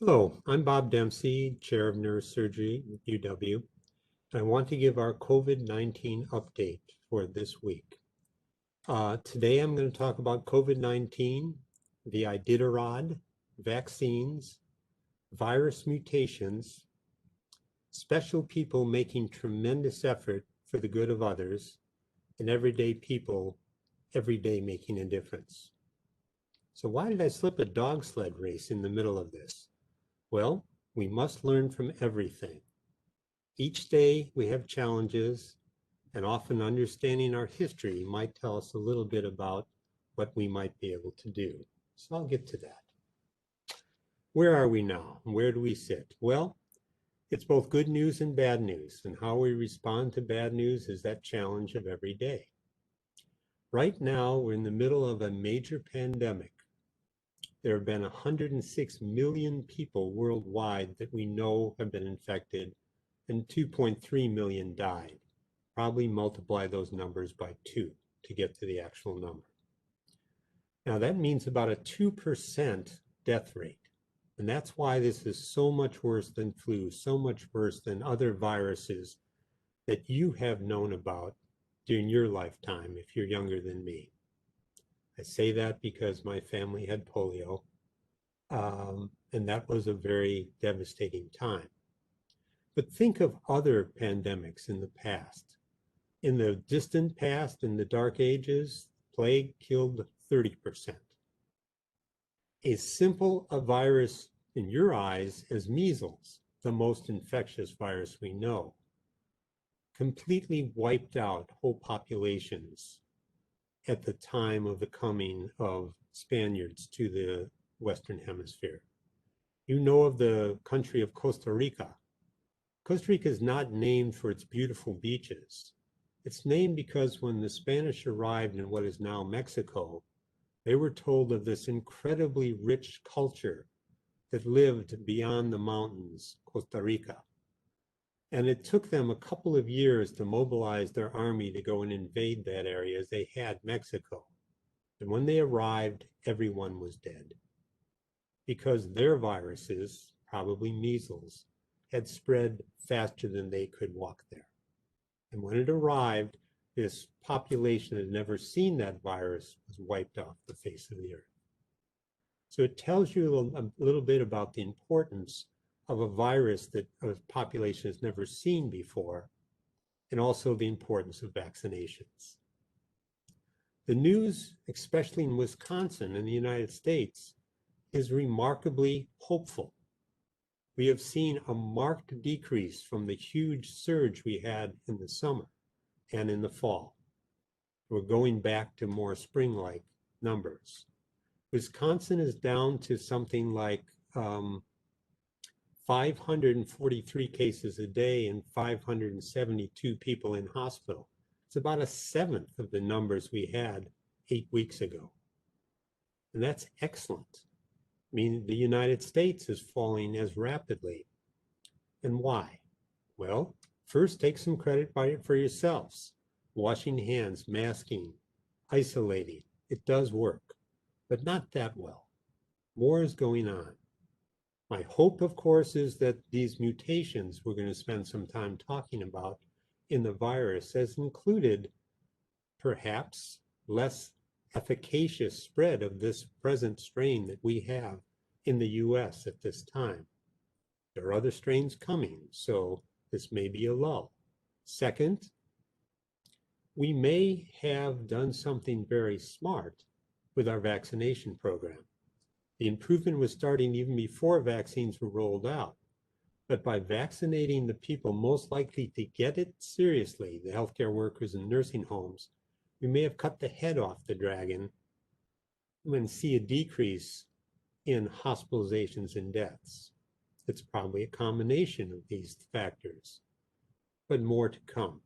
Hello, I'm Bob Dempsey, Chair of Neurosurgery at UW. I want to give our COVID-19 update for this week. Today I'm going to talk about COVID-19, the Iditarod, vaccines, virus mutations, special people making tremendous effort for the good of others, and everyday people every day making a difference. So why did I slip a dog sled race in the middle of this? Well, we must learn from everything. Each day we have challenges, and often understanding our history might tell us a little bit about what we might be able to do. So I'll get to that. Where are we now? Where do we sit? Well, it's both good news and bad news, and how we respond to bad news is that challenge of every day. Right now, we're in the middle of a major pandemic. There have been 106 million people worldwide that we know have been infected, and 2.3 million died. Probably multiply those numbers by 2 to get to the actual number. Now that means about a 2% death rate. And that's why this is so much worse than flu, so much worse than other viruses that you have known about during your lifetime if you're younger than me. I say that because my family had polio, and that was a very devastating time. But think of other pandemics in the past. In the distant past, in the dark ages, plague killed 30%. As simple a virus in your eyes as measles, the most infectious virus we know, completely wiped out whole populations at the time of the coming of Spaniards to the Western Hemisphere. You know of the country of Costa Rica. Costa Rica is not named for its beautiful beaches. It's named because when the Spanish arrived in what is now Mexico, they were told of this incredibly rich culture that lived beyond the mountains, Costa Rica. And it took them a couple of years to mobilize their army to go and invade that area as they had Mexico. And when they arrived, everyone was dead because their viruses, probably measles, had spread faster than they could walk there. And when it arrived, this population that had never seen that virus was wiped off the face of the earth. So it tells you a little bit about the importance of a virus that a population has never seen before, and also the importance of vaccinations. The news, especially in Wisconsin in the United States, is remarkably hopeful. We have seen a marked decrease from the huge surge we had in the summer and in the fall. We're going back to more spring-like numbers. Wisconsin is down to something like 543 cases a day and 572 people in hospital. It's about a seventh of the numbers we had 8 weeks ago. And that's excellent. I mean, the United States is falling as rapidly. And why? Well, first take some credit for yourselves. Washing hands, masking, isolating. It does work, but not that well. More is going on. My hope, of course, is that these mutations we're going to spend some time talking about in the virus has included perhaps less efficacious spread of this present strain that we have in the US at this time. There are other strains coming, so this may be a lull. Second, we may have done something very smart with our vaccination program. The improvement was starting even before vaccines were rolled out. But by vaccinating the people most likely to get it seriously, the healthcare workers in nursing homes, we may have cut the head off the dragon and see a decrease in hospitalizations and deaths. It's probably a combination of these factors, but more to come.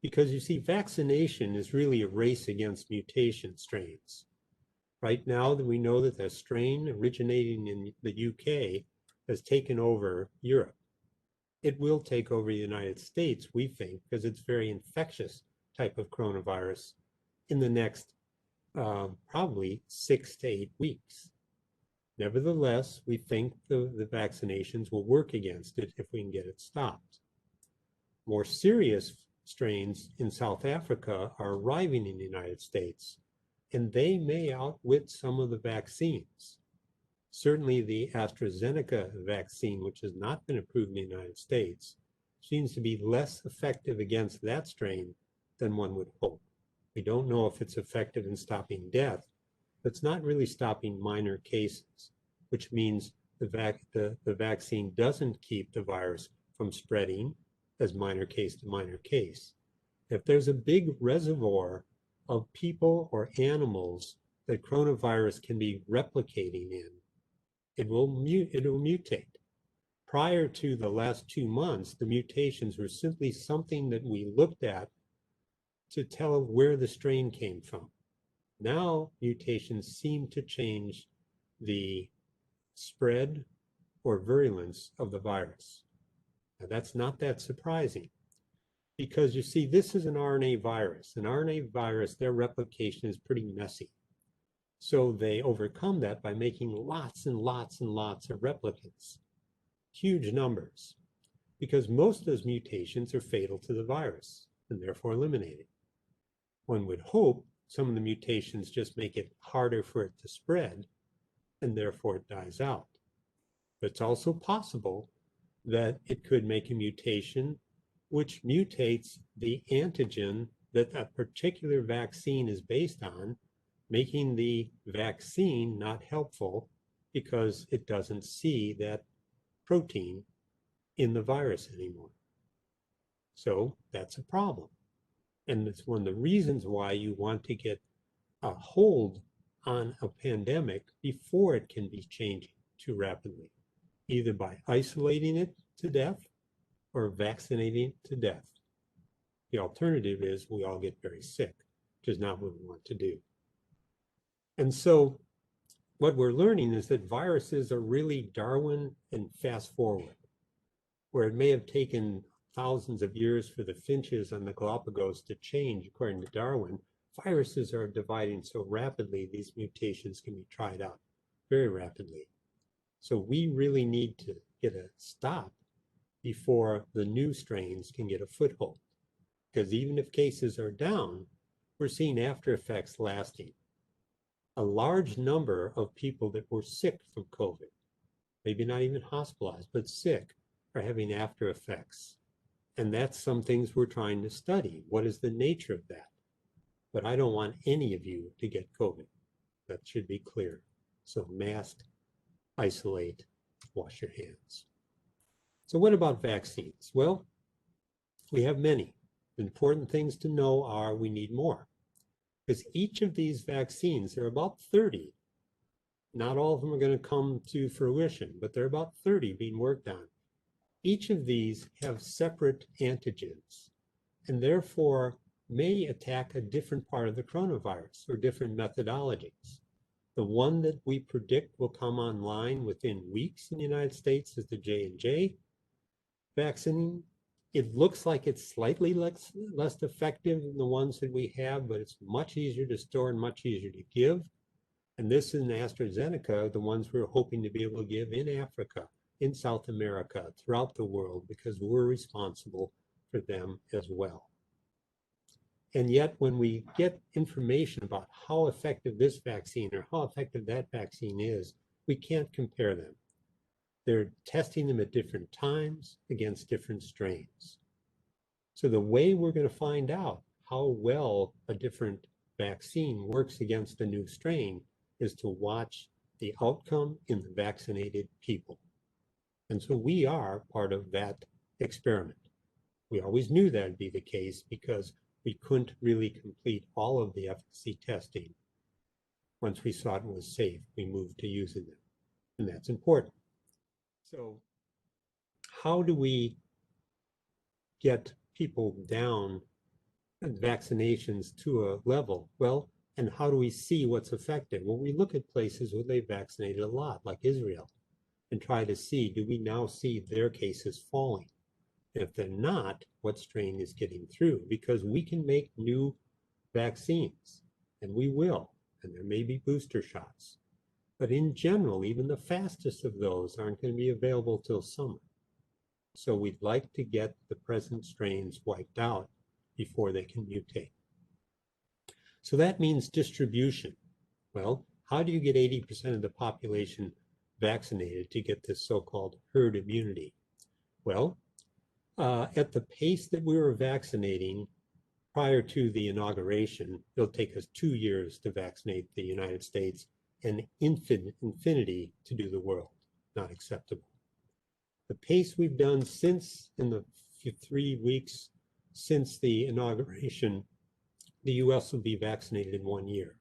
Because you see, vaccination is really a race against mutation strains. Right now, we know that the strain originating in the UK has taken over Europe. It will take over the United States, we think, because it's very infectious type of coronavirus in the next probably 6 to 8 weeks. Nevertheless, we think the vaccinations will work against it if we can get it stopped. More serious strains in South Africa are arriving in the United States, and they may outwit some of the vaccines. Certainly the AstraZeneca vaccine, which has not been approved in the United States, seems to be less effective against that strain than one would hope. We don't know if it's effective in stopping death, but it's not really stopping minor cases, which means the vaccine doesn't keep the virus from spreading as minor case to minor case. If there's a big reservoir of people or animals that coronavirus can be replicating in, it will mutate. Prior to the last 2 months, the mutations were simply something that we looked at to tell where the strain came from. Now, mutations seem to change the spread or virulence of the virus. Now, that's not that surprising because you see, this is an RNA virus. An RNA virus, their replication is pretty messy. So they overcome that by making lots and lots and lots of replicants, huge numbers, because most of those mutations are fatal to the virus and therefore eliminated. One would hope some of the mutations just make it harder for it to spread and therefore it dies out. But it's also possible that it could make a mutation which mutates the antigen that a particular vaccine is based on, making the vaccine not helpful because it doesn't see that protein in the virus anymore. So that's a problem. And it's one of the reasons why you want to get a hold on a pandemic before it can be changing too rapidly, either by isolating it to death or vaccinating it to death. The alternative is we all get very sick, which is not what we want to do. And so what we're learning is that viruses are really Darwin and fast forward, where it may have taken thousands of years for the finches on the Galapagos to change, according to Darwin. Viruses are dividing so rapidly, these mutations can be tried out very rapidly. So we really need to get a stop before the new strains can get a foothold. Because even if cases are down, we're seeing after effects lasting. A large number of people that were sick from COVID, maybe not even hospitalized, but sick, are having after effects. And that's some things we're trying to study. What is the nature of that? But I don't want any of you to get COVID. That should be clear. So mask, isolate, wash your hands. So what about vaccines? Well, we have many. The important things to know are we need more. Because each of these vaccines, there are about 30. Not all of them are going to come to fruition, but there are about 30 being worked on. Each of these have separate antigens and therefore may attack a different part of the coronavirus or different methodologies. The one that we predict will come online within weeks in the United States is the J&J vaccine. It looks like it's slightly less effective than the ones that we have, but it's much easier to store and much easier to give. And this is an AstraZeneca, the ones we're hoping to be able to give in Africa, in South America, throughout the world, because we're responsible for them as well. And yet, when we get information about how effective this vaccine or how effective that vaccine is, we can't compare them. They're testing them at different times against different strains. So the way we're going to find out how well a different vaccine works against a new strain is to watch the outcome in the vaccinated people. And so we are part of that experiment. We always knew that would be the case because we couldn't really complete all of the efficacy testing. Once we saw it was safe, we moved to using them. And that's important. So how do we get people down vaccinations to a level? Well, and how do we see what's effective? Well, we look at places where they vaccinated a lot, like Israel, and try to see, do we now see their cases falling? If they're not, what strain is getting through? Because we can make new vaccines, and we will, and there may be booster shots. But in general, even the fastest of those aren't going to be available till summer. So we'd like to get the present strains wiped out before they can mutate. So that means distribution. Well, how do you get 80% of the population vaccinated to get this so-called herd immunity? Well, at the pace that we were vaccinating prior to the inauguration, it'll take us 2 years to vaccinate the United States and infinity to do the world. Not acceptable. The pace we've done since, in the 3 weeks since the inauguration, the US will be vaccinated in 1 year.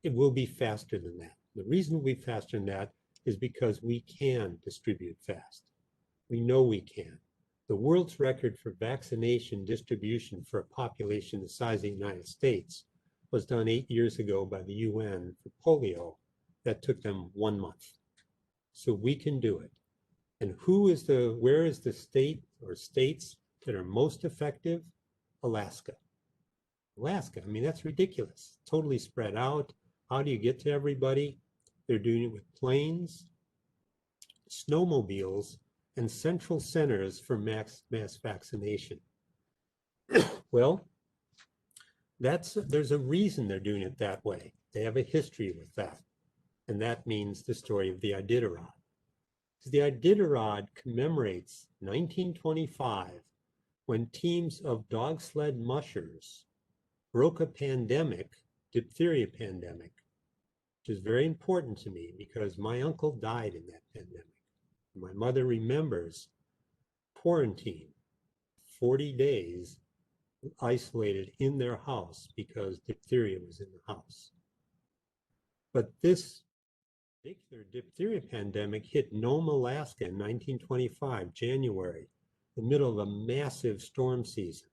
It will be faster than that. The reason it will be faster than that is because we can distribute fast. We know we can. The world's record for vaccination distribution for a population the size of the United States was done 8 years ago by the UN for polio. That took them 1 month. So we can do it. And where is the state or states that are most effective? Alaska. Alaska, I mean, that's ridiculous. Totally spread out. How do you get to everybody? They're doing it with planes, snowmobiles, and central centers for mass vaccination. Well, there's a reason they're doing it that way. They have a history with that. And that means the story of the Iditarod. The Iditarod commemorates 1925 when teams of dog sled mushers broke a pandemic, diphtheria pandemic, which is very important to me because my uncle died in that pandemic. My mother remembers quarantine, 40 days isolated in their house because diphtheria was in the house. But this particular diphtheria pandemic hit Nome, Alaska in 1925, January, the middle of a massive storm season.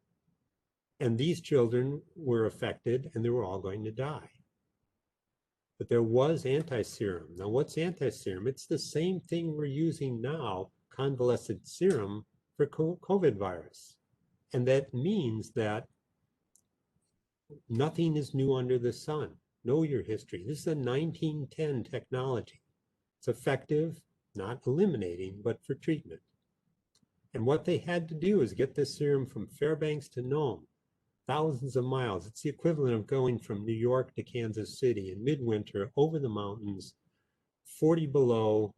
And these children were affected and they were all going to die. But there was anti-serum. Now, what's anti-serum? It's the same thing we're using now, convalescent serum, for COVID virus. And that means that nothing is new under the sun. Know your history. This is a 1910 technology. It's effective, not eliminating, but for treatment. And what they had to do is get this serum from Fairbanks to Nome, thousands of miles. It's the equivalent of going from New York to Kansas City in midwinter over the mountains, 40 below,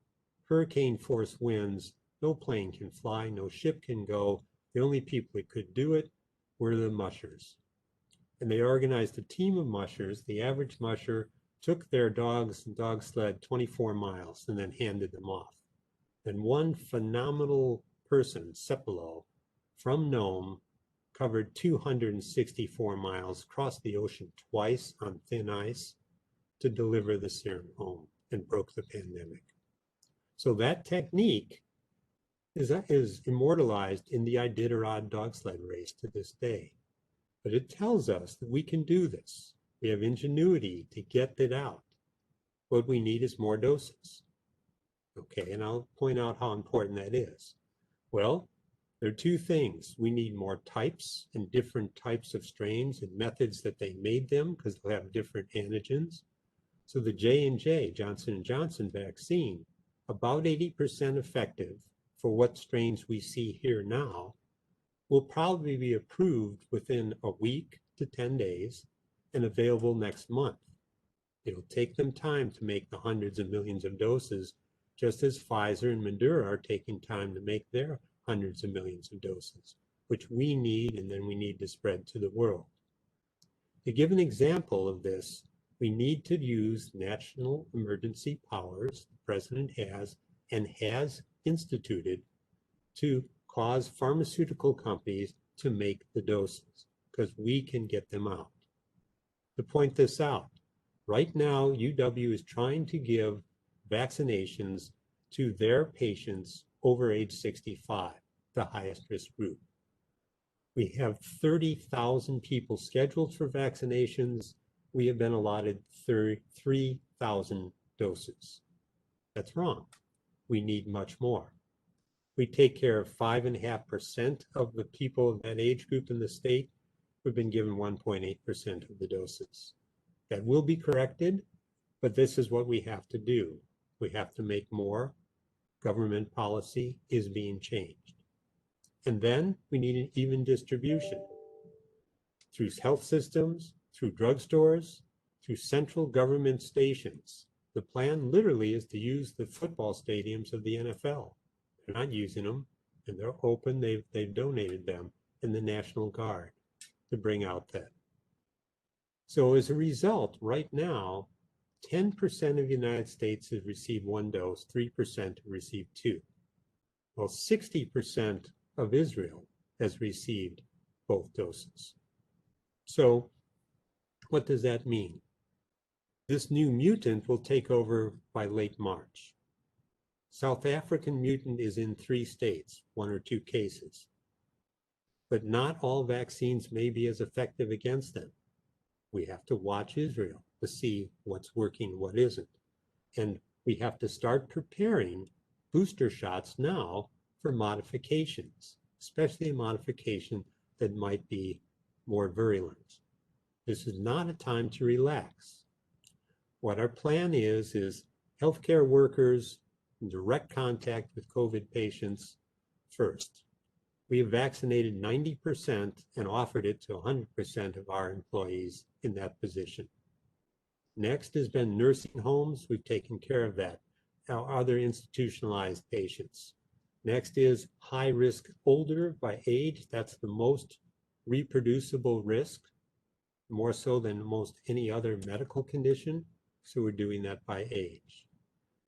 hurricane force winds, no plane can fly, no ship can go. The only people that could do it were the mushers. And they organized a team of mushers. The average musher took their dogs and dog sled 24 miles and then handed them off. And one phenomenal person, Cepolo, from Nome, covered 264 miles, crossed the ocean twice on thin ice to deliver the serum home and broke the pandemic. So that technique is immortalized in the Iditarod dog sled race to this day. But it tells us that we can do this. We have ingenuity to get it out. What we need is more doses. Okay, and I'll point out how important that is. Well, there are two things. We need more types and different types of strains and methods that they made them because they'll have different antigens. So the J&J, Johnson & Johnson vaccine, about 80% effective for what strains we see here now, will probably be approved within a week to 10 days and available next month. It'll take them time to make the hundreds of millions of doses, just as Pfizer and Moderna are taking time to make their hundreds of millions of doses, which we need and then we need to spread to the world. To give an example of this, we need to use national emergency powers the president has and has instituted to cause pharmaceutical companies to make the doses because we can get them out. To point this out, right now UW is trying to give vaccinations to their patients over age 65, the highest risk group. We have 30,000 people scheduled for vaccinations. We have been allotted 3,000 doses. That's wrong. We need much more. We take care of 5.5% of the people of that age group in the state. We've been given 1.8% of the doses. That will be corrected, but this is what we have to do. We have to make more. Government policy is being changed. And then we need an even distribution through health systems, through drugstores, through central government stations. The plan literally is to use the football stadiums of the NFL. They're not using them, and they're open. They've donated them in the National Guard to bring out that. So as a result, right now, 10% of the United States has received one dose, 3% have received two. Well, 60% of Israel has received both doses. So what does that mean? This new mutant will take over by late March. South African mutant is in 3 states, 1 or 2 cases. But not all vaccines may be as effective against them. We have to watch Israel to see what's working, what isn't. And we have to start preparing booster shots now for modifications, especially a modification that might be more virulent. This is not a time to relax. What our plan is healthcare workers in direct contact with COVID patients first. We have vaccinated 90% and offered it to 100% of our employees in that position. Next has been nursing homes. We've taken care of that. Our other institutionalized patients. Next is high risk older by age. That's the most reproducible risk, more so than most any other medical condition. So we're doing that by age.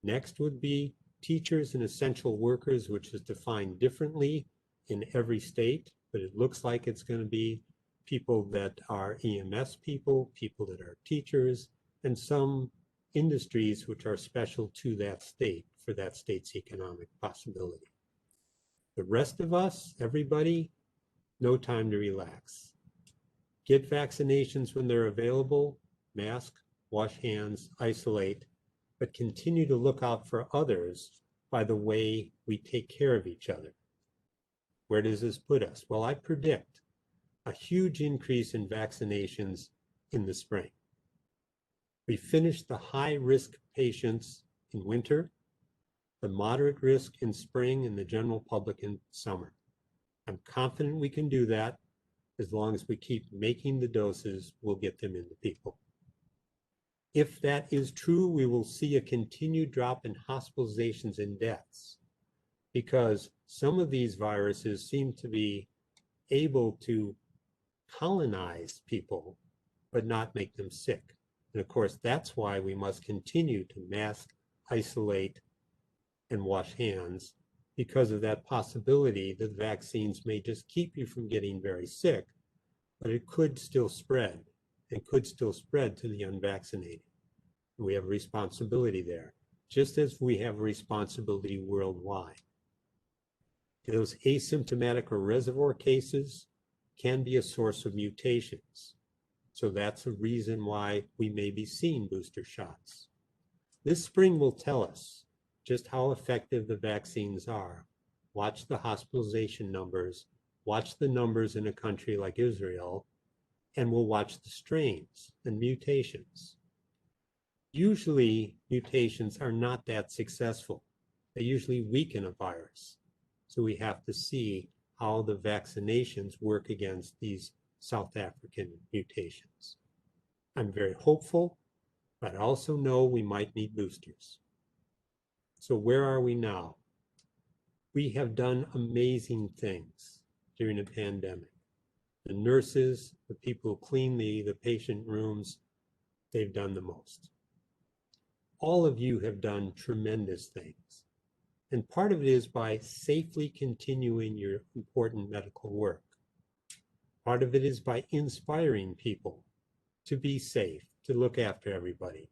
Next would be teachers and essential workers, which is defined differently in every state, but it looks like it's going to be people that are EMS people, people that are teachers, and some industries which are special to that state for that state's economic possibility. The rest of us, everybody, no time to relax. Get vaccinations when they're available, mask, wash hands, isolate, but continue to look out for others by the way we take care of each other. Where does this put us? Well, I predict a huge increase in vaccinations in the spring. We finished the high-risk patients in winter, the moderate risk in spring, and the general public in summer. I'm confident we can do that. As long as we keep making the doses, we'll get them into people. If that is true, we will see a continued drop in hospitalizations and deaths because some of these viruses seem to be able to colonize people, but not make them sick. And of course, that's why we must continue to mask, isolate, and wash hands because of that possibility that vaccines may just keep you from getting very sick, but it could still spread and could still spread to the unvaccinated. We have a responsibility there, just as we have a responsibility worldwide. Those asymptomatic or reservoir cases can be a source of mutations. So that's a reason why we may be seeing booster shots. This spring will tell us just how effective the vaccines are. Watch the hospitalization numbers, watch the numbers in a country like Israel, and we'll watch the strains and mutations. Usually mutations are not that successful. They usually weaken a virus. So we have to see how the vaccinations work against these South African mutations. I'm very hopeful, but I also know we might need boosters. So where are we now? We have done amazing things during the pandemic. The nurses, the people who clean the patient rooms, they've done the most. All of you have done tremendous things. And part of it is by safely continuing your important medical work. Part of it is by inspiring people to be safe, to look after everybody.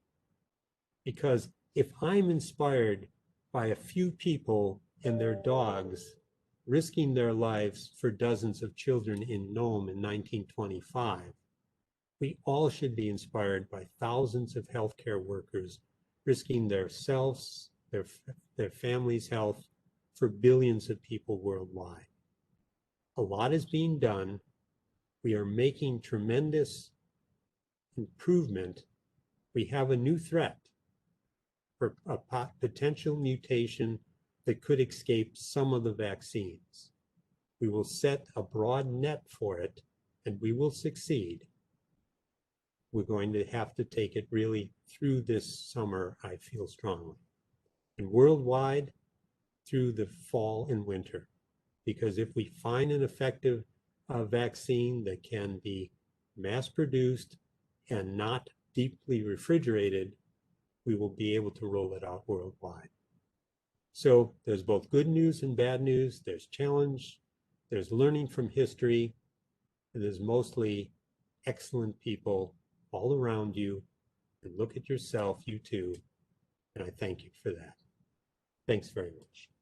Because if I'm inspired by a few people and their dogs risking their lives for dozens of children in Nome in 1925, we all should be inspired by thousands of healthcare workers risking their selves, their families' health for billions of people worldwide. A lot is being done. We are making tremendous improvement. We have a new threat. for a potential mutation that could escape some of the vaccines. We will set a broad net for it, and we will succeed. We're going to have to take it really through this summer, I feel strongly, and worldwide through the fall and winter. Because if we find an effective vaccine that can be mass produced and not deeply refrigerated, we will be able to roll it out worldwide. So there's both good news and bad news. There's challenge, there's learning from history, and there's mostly excellent people all around you. And look at yourself, you too, and I thank you for that. Thanks very much.